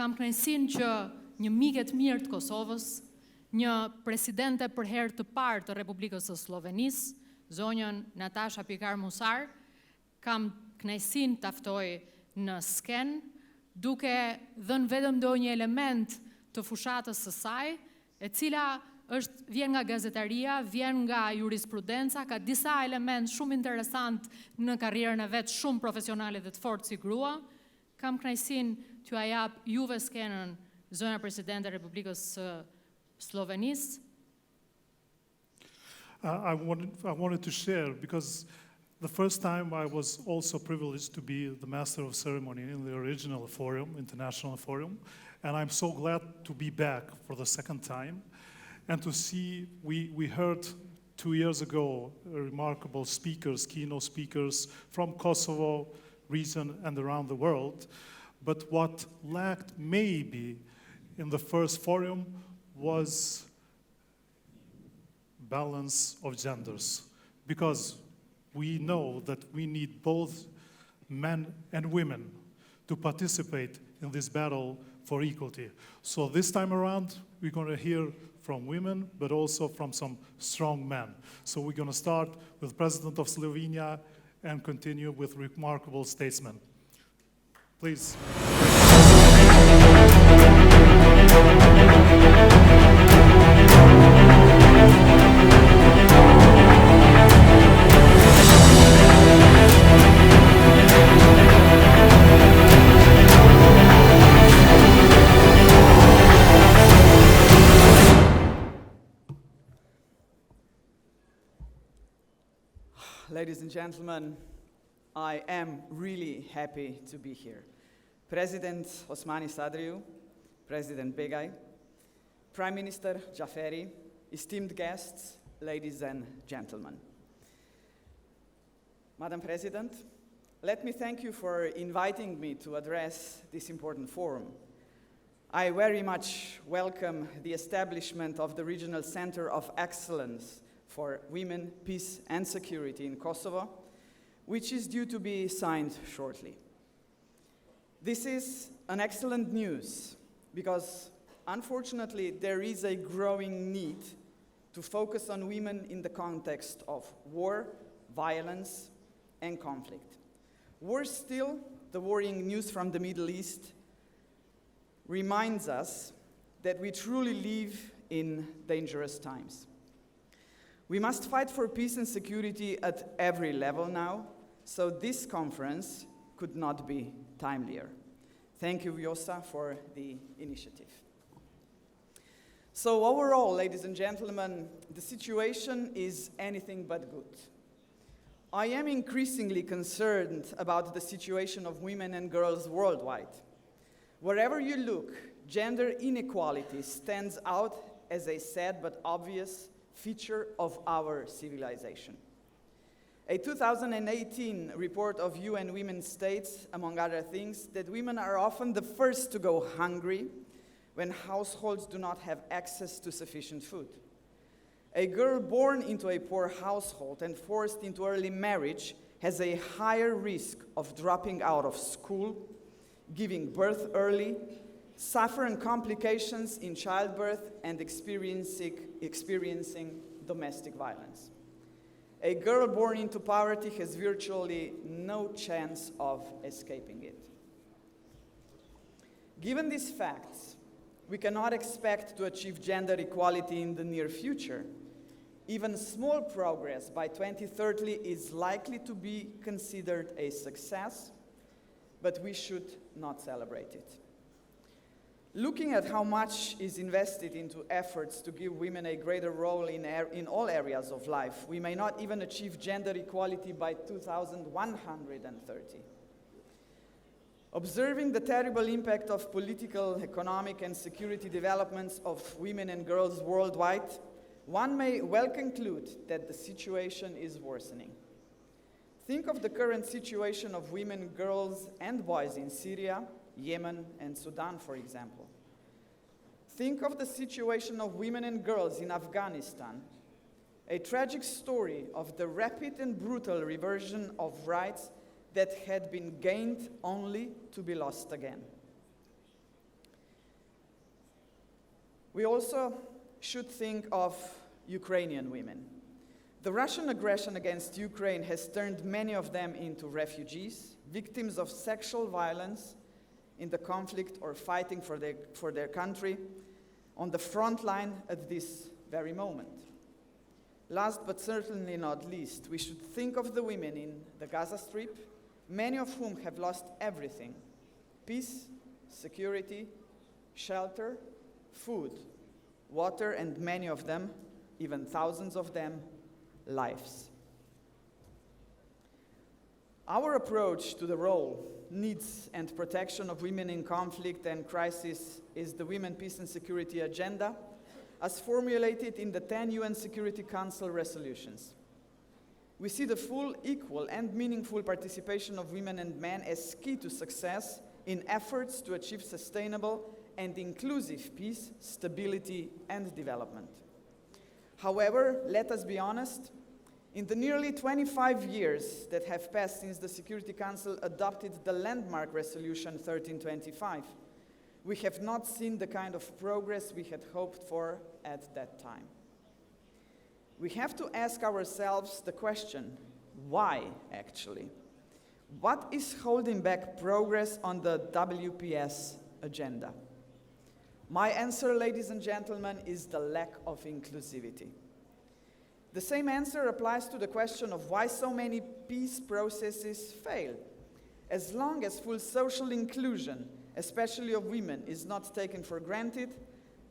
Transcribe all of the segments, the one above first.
kam kënaqësinë që një mike të mirë të Kosovës, një presidente për herë të parë të Republikës së Slovenisë, zonjën Nataša Musar, kam kënaqësinë ta ftoj në sken, duke dhënë vetëm ndonjë element të fushatës së saj, e cila vjen nga gazetaria, vjen nga jurisprudenca, ka disa element shumë interesant në karrierën e vet, shumë profesionale dhe të fortë si grua. Kam kënaqësinë t'ju jap juve skenën, zonja presidente e Republikës së Slovenisë. I wanted to share because the first time I was also privileged to be the master of ceremony in the original forum, international forum, and I'm so glad to be back for the second time and to see, we heard 2 years ago remarkable speakers, keynote speakers from Kosovo region and around the world, but what lacked maybe in the first forum was balance of genders, because we know that we need both men and women to participate in this battle for equality. So this time around, we're going to hear from women, but also from some strong men. So we're going to start with President of Slovenia and continue with remarkable statesmen. Please. Ladies and gentlemen, I am really happy to be here. President Osmani Sadriu, President Begay, Prime Minister Jaferi, esteemed guests, ladies and gentlemen. Madam President, let me thank you for inviting me to address this important forum. I very much welcome the establishment of the Regional Center of Excellence for Women, Peace and Security in Kosovo, which is due to be signed shortly. This is an excellent news because, unfortunately, there is a growing need to focus on women in the context of war, violence, and conflict. Worse still, the worrying news from the Middle East reminds us that we truly live in dangerous times. We must fight for peace and security at every level now, so this conference could not be timelier. Thank you, Vjosa, for the initiative. So overall, ladies and gentlemen, the situation is anything but good. I am increasingly concerned about the situation of women and girls worldwide. Wherever you look, gender inequality stands out as a sad but obvious feature of our civilization. A 2018 report of UN Women states, among other things, that women are often the first to go hungry when households do not have access to sufficient food. A girl born into a poor household and forced into early marriage has a higher risk of dropping out of school, giving birth early, suffering complications in childbirth, and experiencing domestic violence. A girl born into poverty has virtually no chance of escaping it. Given these facts, we cannot expect to achieve gender equality in the near future. Even small progress by 2030 is likely to be considered a success, but we should not celebrate it. Looking at how much is invested into efforts to give women a greater role in all areas of life, we may not even achieve gender equality by 2130. Observing the terrible impact of political, economic, and security developments of women and girls worldwide, one may well conclude that the situation is worsening. Think of the current situation of women, girls, and boys in Syria, Yemen, and Sudan, for example. Think of the situation of women and girls in Afghanistan, a tragic story of the rapid and brutal reversion of rights that had been gained only to be lost again. We also should think of Ukrainian women. The Russian aggression against Ukraine has turned many of them into refugees, victims of sexual violence in the conflict or fighting for their country on the front line at this very moment. Last but certainly not least, we should think of the women in the Gaza Strip, many of whom have lost everything: peace, security, shelter, food, water, and many of them, even thousands of them, lives. Our approach to the role, needs, and protection of women in conflict and crisis is the Women, Peace and Security Agenda, as formulated in the 10 UN Security Council resolutions. We see the full, equal, and meaningful participation of women and men as key to success in efforts to achieve sustainable and inclusive peace, stability, and development. However, let us be honest, in the nearly 25 years that have passed since the Security Council adopted the landmark Resolution 1325, we have not seen the kind of progress we had hoped for at that time. We have to ask ourselves the question, why actually? What is holding back progress on the WPS agenda? My answer, ladies and gentlemen, is the lack of inclusivity. The same answer applies to the question of why so many peace processes fail. As long as full social inclusion, especially of women, is not taken for granted,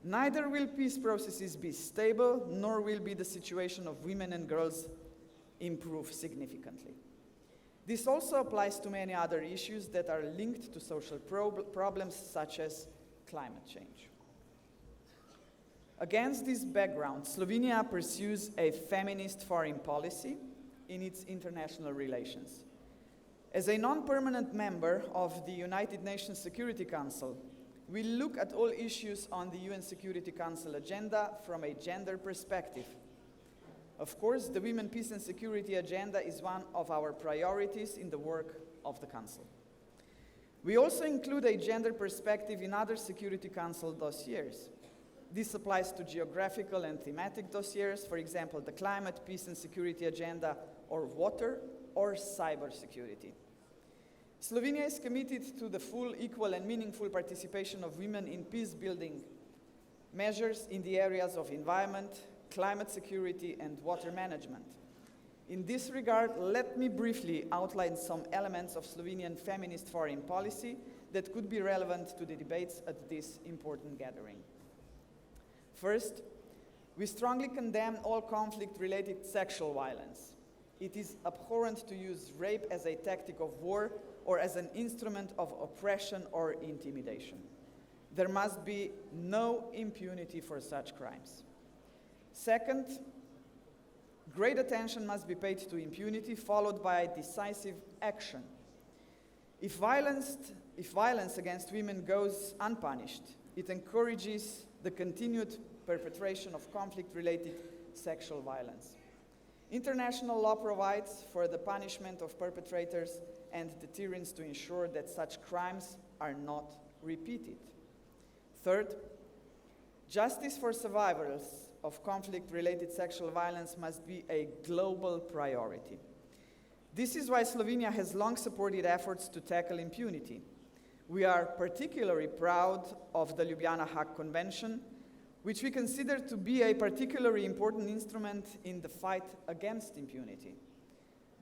neither will peace processes be stable, nor will be the situation of women and girls improve significantly. This also applies to many other issues that are linked to social problems such as climate change. Against this background, Slovenia pursues a feminist foreign policy in its international relations. As a non-permanent member of the United Nations Security Council, we look at all issues on the UN Security Council agenda from a gender perspective. Of course, the Women, Peace and Security agenda is one of our priorities in the work of the Council. We also include a gender perspective in other Security Council dossiers. This applies to geographical and thematic dossiers, for example, the Climate, Peace and Security Agenda, or water, or cybersecurity. Slovenia is committed to the full, equal, and meaningful participation of women in peace-building measures in the areas of environment, climate security, and water management. In this regard, let me briefly outline some elements of Slovenian feminist foreign policy that could be relevant to the debates at this important gathering. First, we strongly condemn all conflict-related sexual violence. It is abhorrent to use rape as a tactic of war or as an instrument of oppression or intimidation. There must be no impunity for such crimes. Second, great attention must be paid to impunity, followed by decisive action. If violence against women goes unpunished, it encourages the continued perpetration of conflict-related sexual violence. International law provides for the punishment of perpetrators and deterrence to ensure that such crimes are not repeated. Third, justice for survivors of conflict-related sexual violence must be a global priority. This is why Slovenia has long supported efforts to tackle impunity. We are particularly proud of the Ljubljana Hague Convention, which we consider to be a particularly important instrument in the fight against impunity.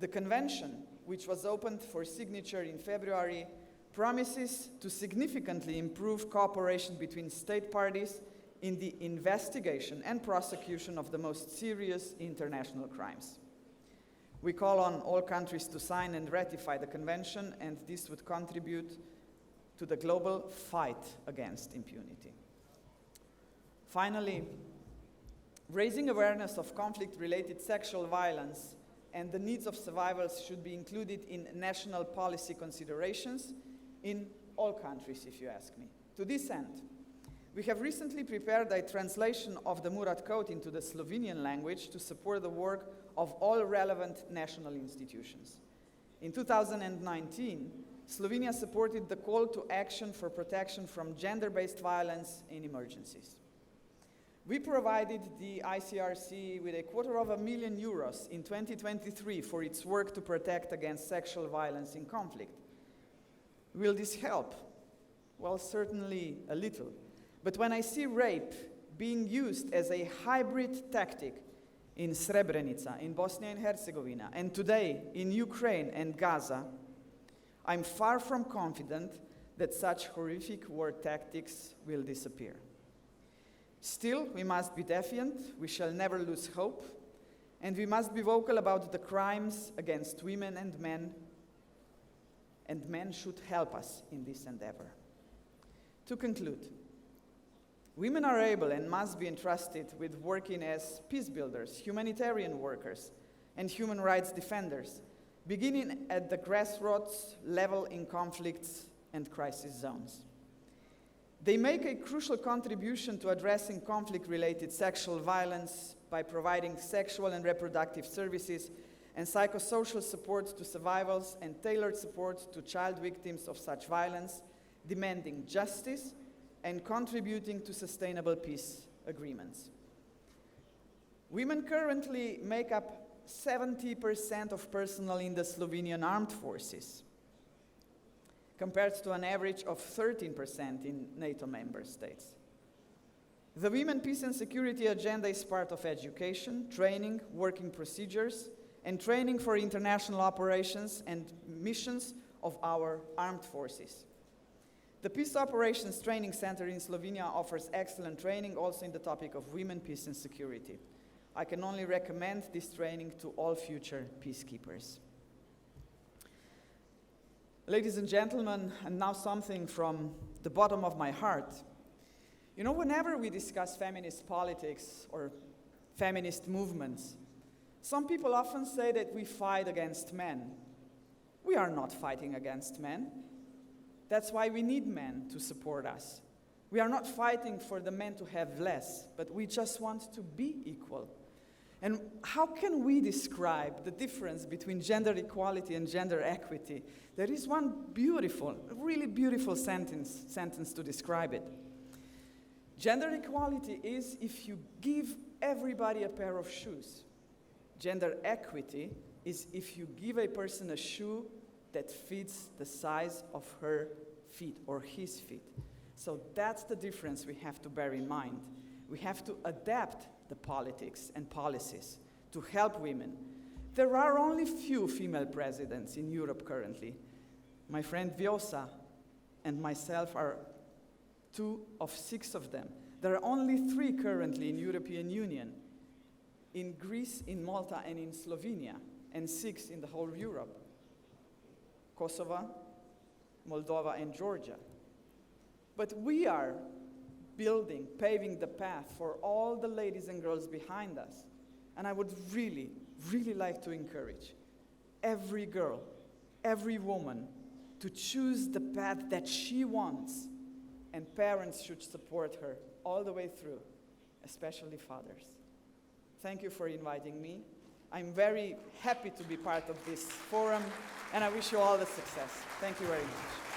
The convention, which was opened for signature in February, promises to significantly improve cooperation between state parties in the investigation and prosecution of the most serious international crimes. We call on all countries to sign and ratify the convention, and this would contribute to the global fight against impunity. Finally, raising awareness of conflict-related sexual violence and the needs of survivors should be included in national policy considerations in all countries, if you ask me. To this end, we have recently prepared a translation of the Murad Code into the Slovenian language to support the work of all relevant national institutions. In 2019, Slovenia supported the call to action for protection from gender-based violence in emergencies. We provided the ICRC with €250,000 in 2023 for its work to protect against sexual violence in conflict. Will this help? Well, certainly a little. But when I see rape being used as a hybrid tactic in Srebrenica, in Bosnia and Herzegovina, and today in Ukraine and Gaza, I'm far from confident that such horrific war tactics will disappear. Still, we must be defiant, we shall never lose hope, and we must be vocal about the crimes against women and men should help us in this endeavor. To conclude, women are able and must be entrusted with working as peace builders, humanitarian workers, and human rights defenders, beginning at the grassroots level in conflicts and crisis zones. They make a crucial contribution to addressing conflict-related sexual violence by providing sexual and reproductive services and psychosocial support to survivors and tailored support to child victims of such violence, demanding justice and contributing to sustainable peace agreements. Women currently make up 70% of personnel in the Slovenian armed forces, compared to an average of 13% in NATO member states. The Women, Peace and Security agenda is part of education, training, working procedures, and training for international operations and missions of our armed forces. The Peace Operations Training Center in Slovenia offers excellent training also in the topic of women, peace and security. I can only recommend this training to all future peacekeepers. Ladies and gentlemen, and now something from the bottom of my heart. You know, whenever we discuss feminist politics or feminist movements, some people often say that we fight against men. We are not fighting against men. That's why we need men to support us. We are not fighting for the men to have less, but we just want to be equal. And how can we describe the difference between gender equality and gender equity? There is one beautiful, really beautiful sentence to describe it. Gender equality is if you give everybody a pair of shoes. Gender equity is if you give a person a shoe that fits the size of her feet or his feet. So that's the difference we have to bear in mind. We have to adapt the politics and policies to help women. There are only few female presidents in Europe currently. My friend Vjosa and myself are 2 of 6 of them. There are only 3 currently in European Union, in Greece, in Malta, and in Slovenia, and 6 in the whole Europe. Kosovo, Moldova, and Georgia. But we are paving the path for all the ladies and girls behind us. And I would really, really like to encourage every girl, every woman to choose the path that she wants. And parents should support her all the way through, especially fathers. Thank you for inviting me. I'm very happy to be part of this forum, and I wish you all the success. Thank you very much.